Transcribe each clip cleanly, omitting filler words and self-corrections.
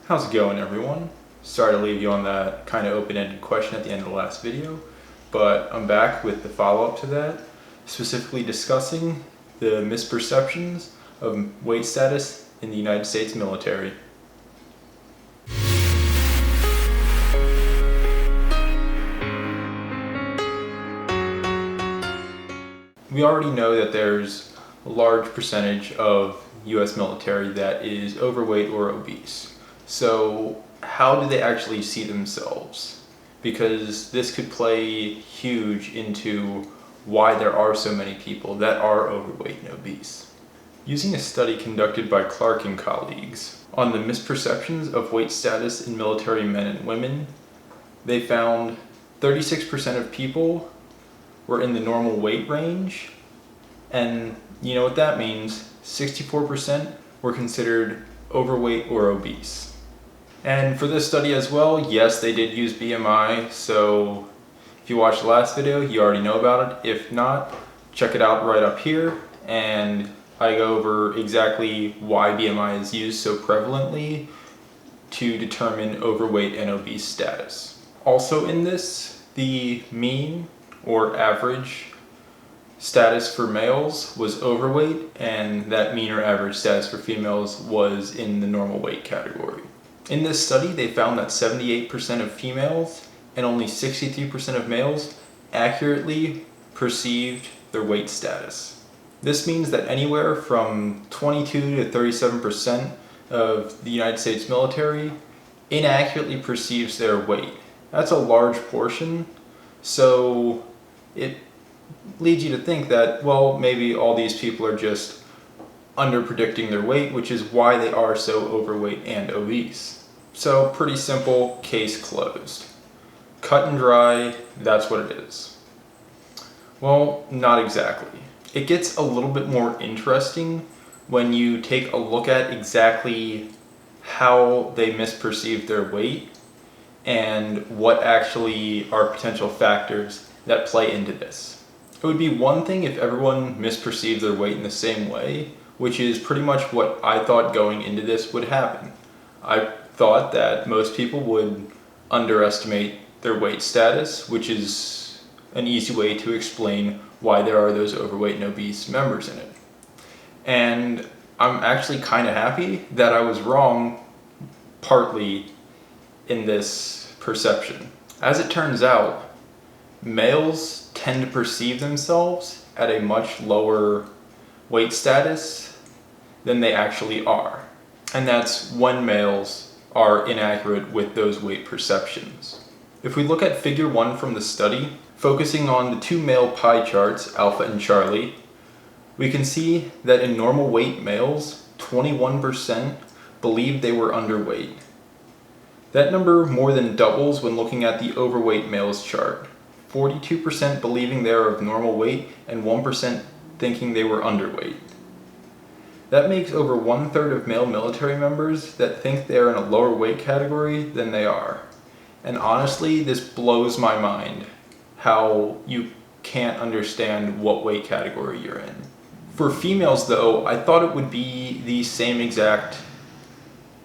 How's it going, everyone? Sorry to leave you on that kind of open-ended question at the end of the last video, but I'm back with the follow-up to that, specifically discussing the misperceptions of weight status in the United States military. We already know that there's a large percentage of US military that is overweight or obese. So how do they actually see themselves? Because this could play huge into why there are so many people that are overweight and obese. Using a study conducted by Clark and colleagues on the misperceptions of weight status in military men and women, they found 36% of people were in the normal weight range, and you know what that means, 64% were considered overweight or obese. And for this study as well, yes, they did use BMI, so if you watched the last video, you already know about it. If not, check it out right up here, and I go over exactly why BMI is used so prevalently to determine overweight and obese status. Also in this, the mean or average status for males was overweight, and that mean or average status for females was in the normal weight category. In this study, they found that 78% of females and only 63% of males accurately perceived their weight status. This means that anywhere from 22 to 37% of the United States military inaccurately perceives their weight. That's a large portion, so it leads you to think that, well, maybe all these people are just under-predicting their weight, which is why they are so overweight and obese. So pretty simple, case closed. Cut and dry, that's what it is. Well, not exactly. It gets a little bit more interesting when you take a look at exactly how they misperceive their weight and what actually are potential factors that play into this. It would be one thing if everyone misperceived their weight in the same way, which is pretty much what I thought going into this would happen. I thought that most people would underestimate their weight status, which is an easy way to explain why there are those overweight and obese members in it. And I'm actually kind of happy that I was wrong partly in this perception. As it turns out, males tend to perceive themselves at a much lower weight status than they actually are. And that's when males are inaccurate with those weight perceptions. If we look at figure 1 from the study, focusing on the two male pie charts, Alpha and Charlie, we can see that in normal weight males, 21% believed they were underweight. That number more than doubles when looking at the overweight males chart. 42% believing they are of normal weight and 1% thinking they were underweight. That makes over 1/3 of male military members that think they are in a lower weight category than they are. And honestly, this blows my mind how you can't understand what weight category you're in. For females though, I thought it would be the same exact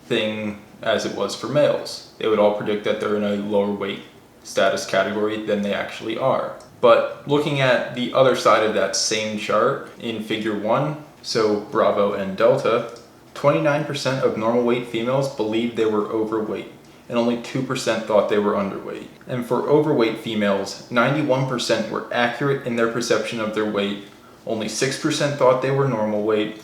thing as it was for males. They would all predict that they're in a lower weight status category than they actually are. But looking at the other side of that same chart in figure 1, so Bravo and Delta, 29% of normal weight females believed they were overweight, and only 2% thought they were underweight. And for overweight females, 91% were accurate in their perception of their weight, only 6% thought they were normal weight,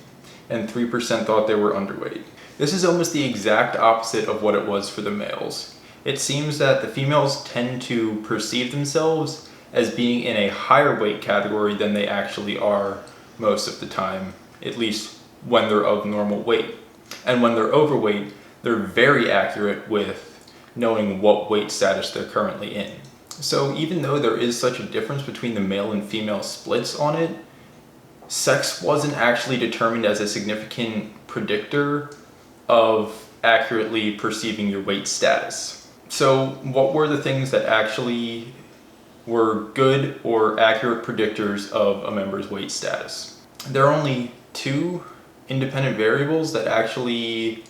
and 3% thought they were underweight. This is almost the exact opposite of what it was for the males. It seems that the females tend to perceive themselves as being in a higher weight category than they actually are most of the time, at least when they're of normal weight. And when they're overweight, they're very accurate with knowing what weight status they're currently in. So even though there is such a difference between the male and female splits on it, sex wasn't actually determined as a significant predictor of accurately perceiving your weight status. So what were the things that actually were good or accurate predictors of a member's weight status? There are only two independent variables that actually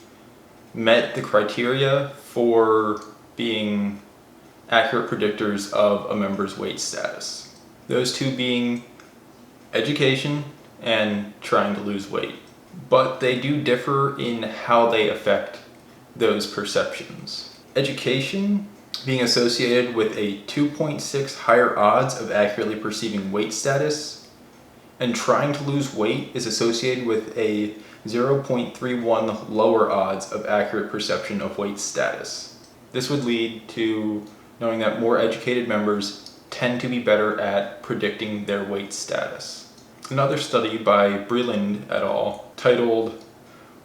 met the criteria for being accurate predictors of a member's weight status. Those two being education and trying to lose weight. But they do differ in how they affect those perceptions. Education being associated with a 2.6 higher odds of accurately perceiving weight status, and trying to lose weight is associated with a 0.31 lower odds of accurate perception of weight status. This would lead to knowing that more educated members tend to be better at predicting their weight status. Another study by Breland et al. Titled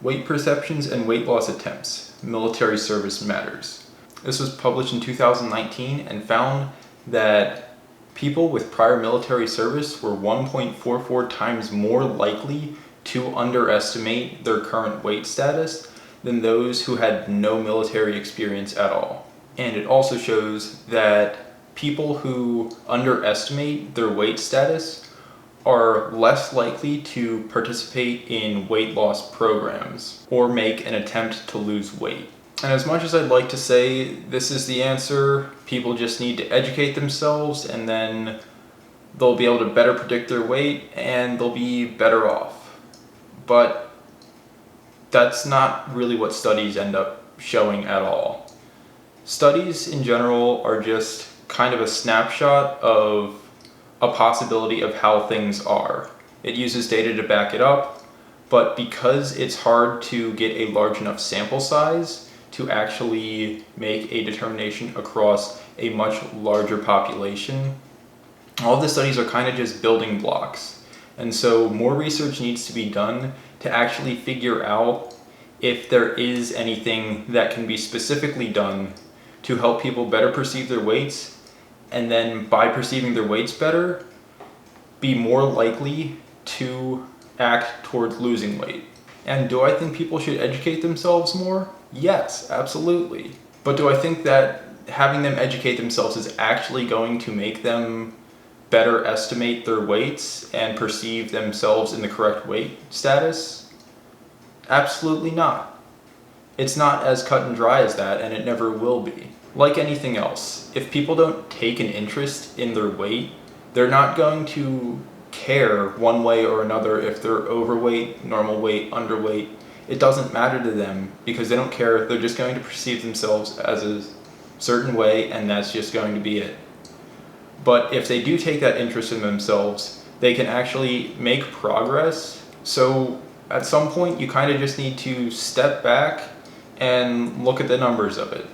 Weight Perceptions and Weight Loss Attempts, Military Service Matters. This was published in 2019 and found that people with prior military service were 1.44 times more likely to underestimate their current weight status than those who had no military experience at all. And it also shows that people who underestimate their weight status are less likely to participate in weight loss programs or make an attempt to lose weight. And as much as I'd like to say this is the answer, people just need to educate themselves and then they'll be able to better predict their weight and they'll be better off. But that's not really what studies end up showing at all. Studies in general are just kind of a snapshot of a possibility of how things are. It uses data to back it up, but because it's hard to get a large enough sample size to actually make a determination across a much larger population, all the studies are kind of just building blocks. And so more research needs to be done to actually figure out if there is anything that can be specifically done to help people better perceive their weights, and then by perceiving their weights better, be more likely to act towards losing weight. And do I think people should educate themselves more? Yes, absolutely. But do I think that having them educate themselves is actually going to make them better estimate their weights and perceive themselves in the correct weight status? Absolutely not. It's not as cut and dry as that, and it never will be. Like anything else, if people don't take an interest in their weight, they're not going to care one way or another if they're overweight, normal weight, underweight. It doesn't matter to them because they don't care. They're just going to perceive themselves as a certain way, and that's just going to be it. But if they do take that interest in themselves, they can actually make progress. So at some point, you kind of just need to step back and look at the numbers of it.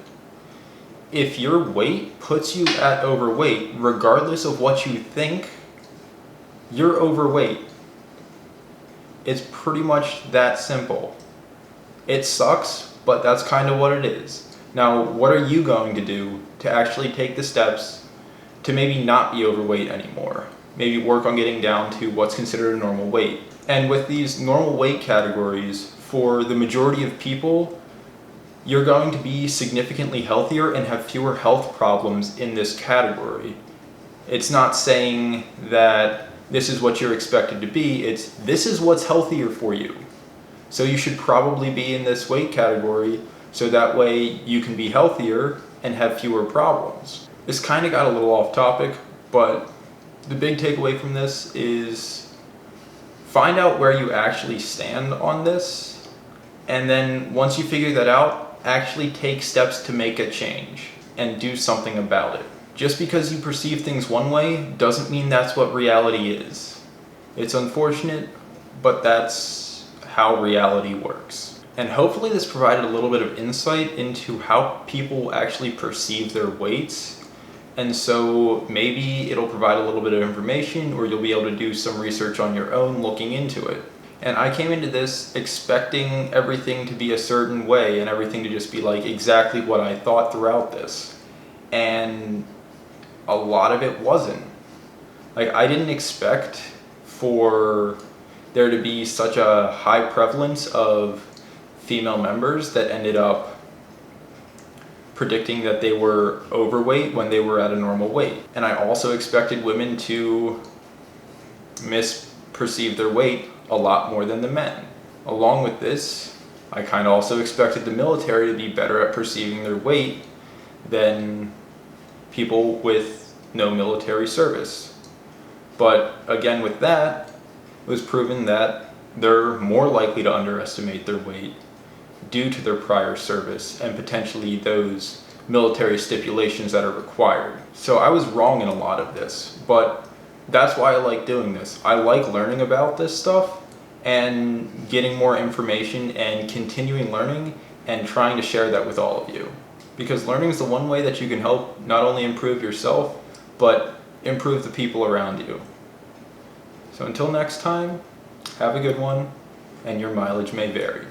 If your weight puts you at overweight, regardless of what you think, you're overweight. It's pretty much that simple. It sucks, but that's kind of what it is. Now, what are you going to do to actually take the steps to maybe not be overweight anymore? Maybe work on getting down to what's considered a normal weight. And with these normal weight categories, for the majority of people, you're going to be significantly healthier and have fewer health problems in this category. It's not saying that this is what you're expected to be, it's this is what's healthier for you. So you should probably be in this weight category so that way you can be healthier and have fewer problems. This kind of got a little off topic, but the big takeaway from this is find out where you actually stand on this, and then once you figure that out, actually take steps to make a change and do something about it. Just because you perceive things one way doesn't mean that's what reality is. It's unfortunate, but that's how reality works. And hopefully this provided a little bit of insight into how people actually perceive their weights. And so maybe it'll provide a little bit of information, or you'll be able to do some research on your own looking into it. And I came into this expecting everything to be a certain way and everything to just be like exactly what I thought throughout this. And a lot of it wasn't. Like, I didn't expect for there to be such a high prevalence of female members that ended up predicting that they were overweight when they were at a normal weight. And I also expected women to misperceive their weight a lot more than the men. Along with this, I kind of also expected the military to be better at perceiving their weight than people with no military service. But again, with that, it was proven that they're more likely to underestimate their weight due to their prior service and potentially those military stipulations that are required. So I was wrong in a lot of this, but that's why I like doing this. I like learning about this stuff and getting more information and continuing learning and trying to share that with all of you. Because learning is the one way that you can help not only improve yourself, but improve the people around you. So until next time, have a good one, and your mileage may vary.